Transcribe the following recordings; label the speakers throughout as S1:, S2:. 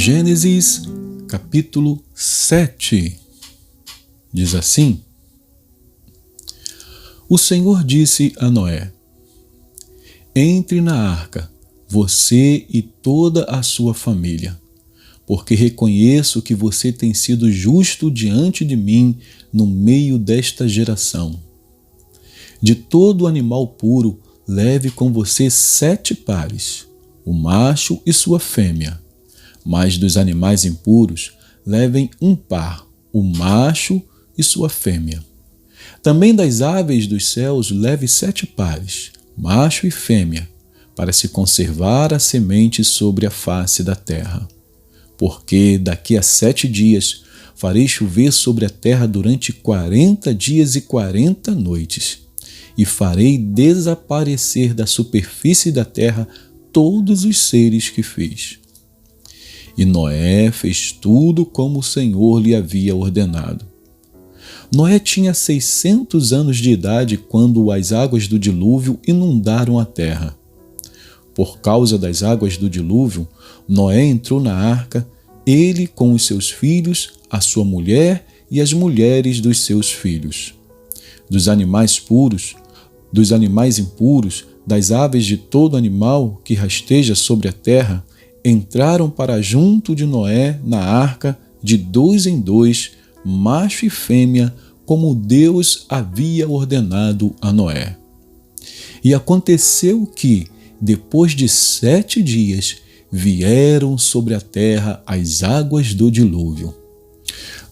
S1: Gênesis, capítulo 7, diz assim: O Senhor disse a Noé: Entre na arca, você e toda a sua família, porque reconheço que você tem sido justo diante de mim no meio desta geração. De todo animal puro, leve com você 7 pares, o macho e sua fêmea. Mas dos animais impuros, levem 1 par, o macho e sua fêmea. Também das aves dos céus, leve 7 pares, macho e fêmea, para se conservar a semente sobre a face da terra. Porque daqui a 7 dias farei chover sobre a terra durante 40 dias e 40 noites, e farei desaparecer da superfície da terra todos os seres que fiz. E Noé fez tudo como o Senhor lhe havia ordenado. Noé tinha 600 anos de idade quando as águas do dilúvio inundaram a terra. Por causa das águas do dilúvio, Noé entrou na arca, ele com os seus filhos, a sua mulher e as mulheres dos seus filhos. Dos animais puros, dos animais impuros, das aves de todo animal que rasteja sobre a terra, entraram para junto de Noé na arca de 2 em 2, macho e fêmea, como Deus havia ordenado a Noé. E aconteceu que, depois de 7 dias, vieram sobre a terra as águas do dilúvio.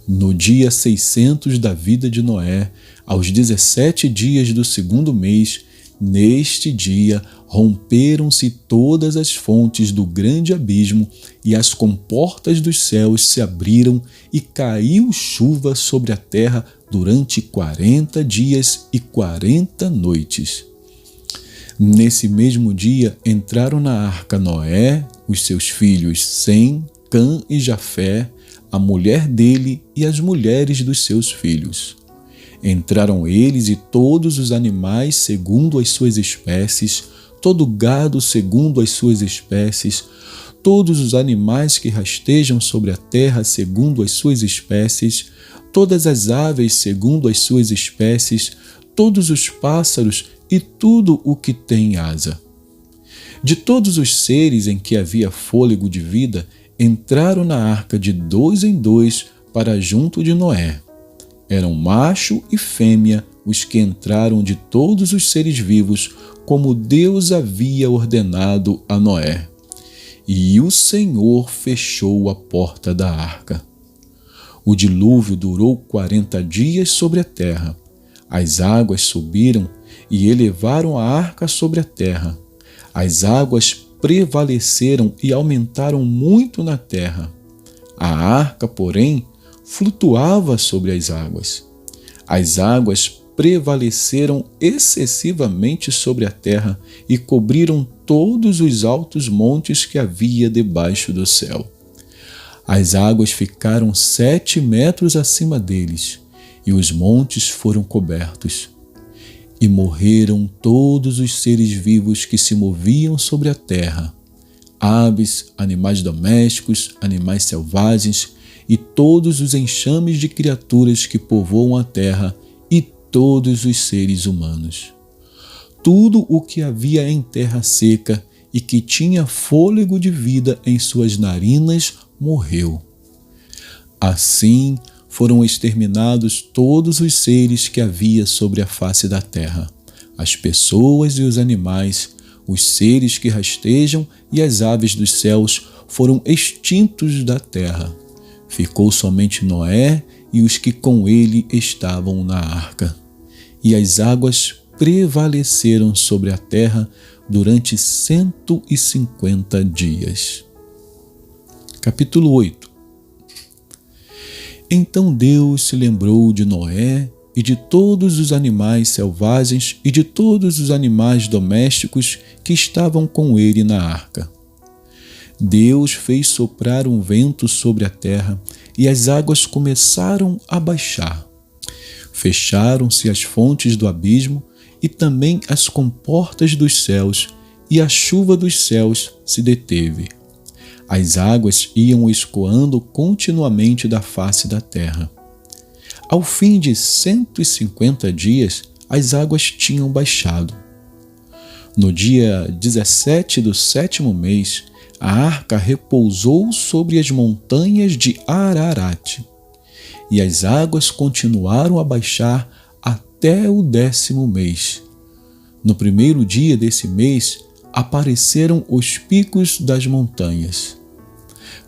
S1: No dia 600 da vida de Noé, aos 17 dias do 2º mês, neste dia romperam-se todas as fontes do grande abismo e as comportas dos céus se abriram e caiu chuva sobre a terra durante 40 dias e 40 noites. Nesse mesmo dia entraram na arca Noé, os seus filhos Sem, Cã e Jafé, a mulher dele e as mulheres dos seus filhos. Entraram eles e todos os animais segundo as suas espécies, todo gado segundo as suas espécies, todos os animais que rastejam sobre a terra segundo as suas espécies, todas as aves segundo as suas espécies, todos os pássaros e tudo o que tem asa. De todos os seres em que havia fôlego de vida, entraram na arca de 2 em 2 para junto de Noé. Eram macho e fêmea os que entraram de todos os seres vivos, como Deus havia ordenado a Noé. E o Senhor fechou a porta da arca. O dilúvio durou 40 dias sobre a terra. As águas subiram e elevaram a arca sobre a terra. As águas prevaleceram e aumentaram muito na terra. A arca, porém, flutuava sobre as águas. As águas prevaleceram excessivamente sobre a terra e cobriram todos os altos montes que havia debaixo do céu. As águas ficaram 7 metros acima deles, e os montes foram cobertos. E morreram todos os seres vivos que se moviam sobre a terra, aves, animais domésticos, animais selvagens, e todos os enxames de criaturas que povoam a terra, e todos os seres humanos. Tudo o que havia em terra seca e que tinha fôlego de vida em suas narinas morreu. Assim foram exterminados todos os seres que havia sobre a face da terra, as pessoas e os animais, os seres que rastejam e as aves dos céus foram extintos da terra. Ficou somente Noé e os que com ele estavam na arca. E as águas prevaleceram sobre a terra durante 150 dias. Capítulo 8. Então Deus se lembrou de Noé e de todos os animais selvagens e de todos os animais domésticos que estavam com ele na arca. Deus fez soprar um vento sobre a terra e as águas começaram a baixar. Fecharam-se as fontes do abismo e também as comportas dos céus, e a chuva dos céus se deteve. As águas iam escoando continuamente da face da terra. Ao fim de 150 dias, as águas tinham baixado. No dia 17 do 7º mês, a arca repousou sobre as montanhas de Ararat, e as águas continuaram a baixar até o 10º mês. No primeiro dia desse mês, apareceram os picos das montanhas.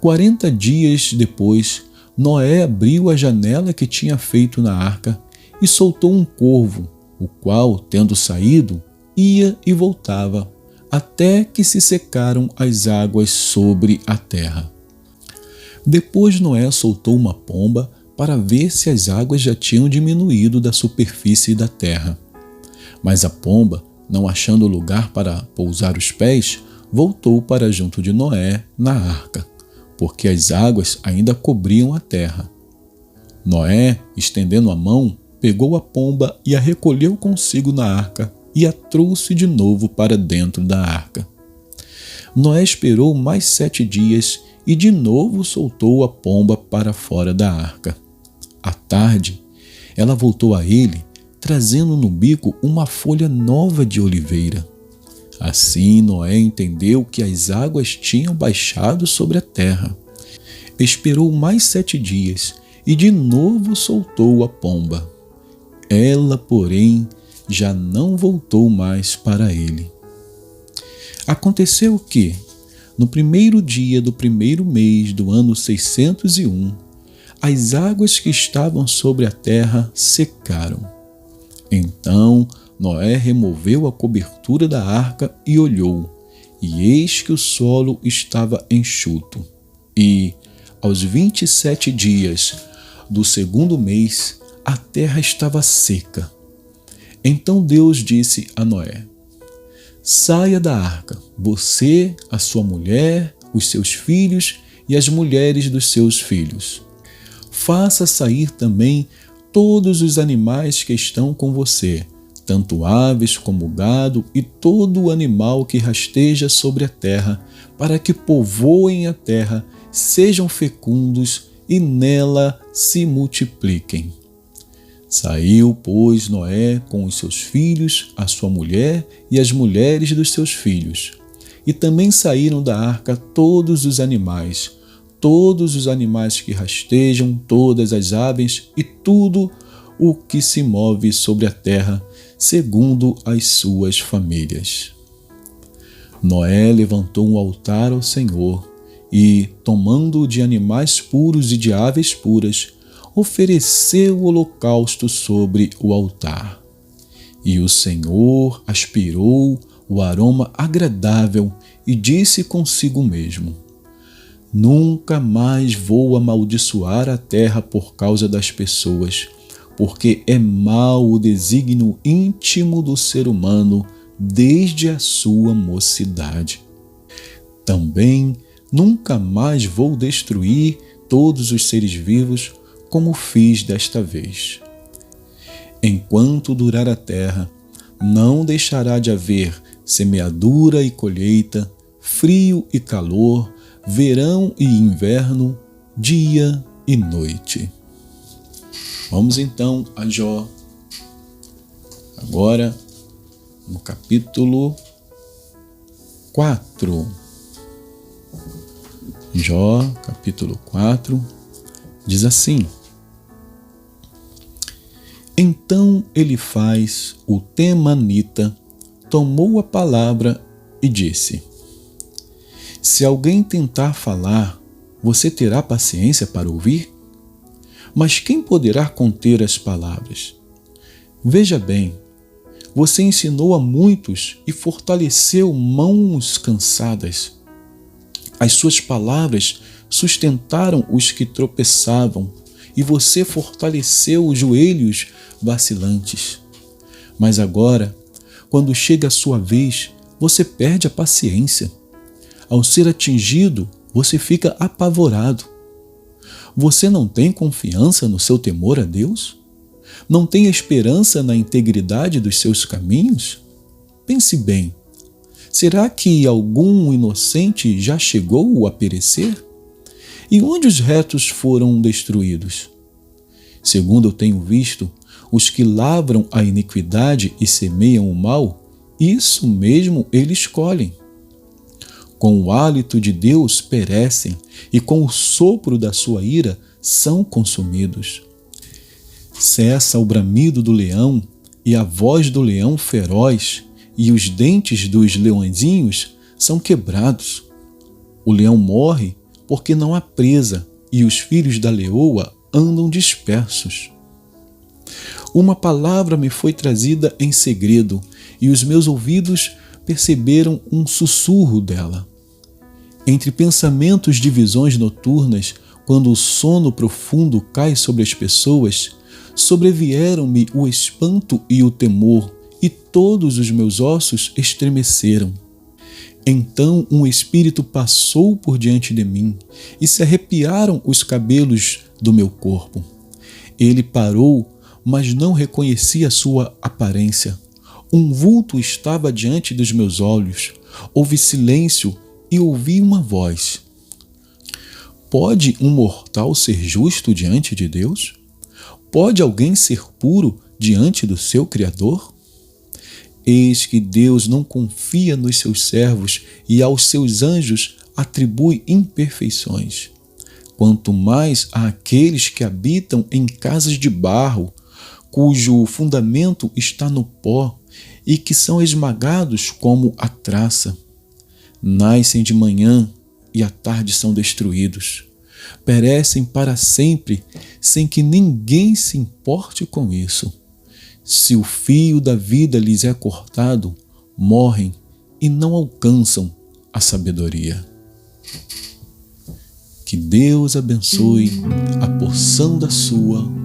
S1: 40 dias depois, Noé abriu a janela que tinha feito na arca e soltou um corvo, o qual, tendo saído, ia e voltava, até que se secaram as águas sobre a terra. Depois Noé soltou uma pomba para ver se as águas já tinham diminuído da superfície da terra. Mas a pomba, não achando lugar para pousar os pés, voltou para junto de Noé na arca, porque as águas ainda cobriam a terra. Noé, estendendo a mão, pegou a pomba e a recolheu consigo na arca e a trouxe de novo para dentro da arca. Noé esperou mais 7 dias e de novo soltou a pomba para fora da arca. À tarde, ela voltou a ele, trazendo no bico uma folha nova de oliveira. Assim Noé entendeu que as águas tinham baixado sobre a terra. Esperou mais 7 dias e de novo soltou a pomba. Ela, porém, já não voltou mais para ele. Aconteceu que, no primeiro dia do primeiro mês do ano 601, as águas que estavam sobre a terra secaram. Então Noé removeu a cobertura da arca e olhou, e eis que o solo estava enxuto. E, aos 27 dias do segundo mês, a terra estava seca. Então Deus disse a Noé: saia da arca, você, a sua mulher, os seus filhos e as mulheres dos seus filhos. Faça sair também todos os animais que estão com você, tanto aves como gado e todo o animal que rasteja sobre a terra, para que povoem a terra, sejam fecundos e nela se multipliquem. Saiu, pois, Noé com os seus filhos, a sua mulher e as mulheres dos seus filhos. E também saíram da arca todos os animais que rastejam, todas as aves e tudo o que se move sobre a terra, segundo as suas famílias. Noé levantou um altar ao Senhor e, tomando de animais puros e de aves puras, ofereceu o holocausto sobre o altar. E o Senhor aspirou o aroma agradável e disse consigo mesmo: nunca mais vou amaldiçoar a terra por causa das pessoas, porque é mau o desígnio íntimo do ser humano desde a sua mocidade. Também nunca mais vou destruir todos os seres vivos como fiz desta vez. Enquanto durar a terra, não deixará de haver semeadura e colheita, frio e calor, verão e inverno, dia e noite. Vamos então a Jó, agora no capítulo 4. Jó, capítulo 4, diz assim: então Elifaz, o temanita, tomou a palavra e disse: se alguém tentar falar, você terá paciência para ouvir? Mas quem poderá conter as palavras? Veja bem, você ensinou a muitos e fortaleceu mãos cansadas. As suas palavras sustentaram os que tropeçavam, e você fortaleceu os joelhos vacilantes. Mas agora, quando chega a sua vez, você perde a paciência. Ao ser atingido, você fica apavorado. Você não tem confiança no seu temor a Deus? Não tem esperança na integridade dos seus caminhos? Pense bem. Será que algum inocente já chegou a perecer? E onde os retos foram destruídos? Segundo eu tenho visto, os que lavram a iniquidade e semeiam o mal, isso mesmo eles colhem. Com o hálito de Deus perecem, e com o sopro da sua ira são consumidos. Cessa o bramido do leão, e a voz do leão feroz, e os dentes dos leõezinhos são quebrados. O leão morre porque não há presa, e os filhos da leoa andam dispersos. Uma palavra me foi trazida em segredo, e os meus ouvidos perceberam um sussurro dela. Entre pensamentos de visões noturnas, quando o sono profundo cai sobre as pessoas, sobrevieram-me o espanto e o temor, e todos os meus ossos estremeceram. Então um espírito passou por diante de mim, e se arrepiaram os cabelos do meu corpo. Ele parou, mas não reconheci a sua aparência. Um vulto estava diante dos meus olhos. Houve silêncio e ouvi uma voz. Pode um mortal ser justo diante de Deus? Pode alguém ser puro diante do seu Criador? Eis que Deus não confia nos seus servos e aos seus anjos atribui imperfeições. Quanto mais àqueles que habitam em casas de barro, cujo fundamento está no pó e que são esmagados como a traça. Nascem de manhã e à tarde são destruídos. Perecem para sempre, sem que ninguém se importe com isso. Se o fio da vida lhes é cortado, morrem e não alcançam a sabedoria. Que Deus abençoe a porção da sua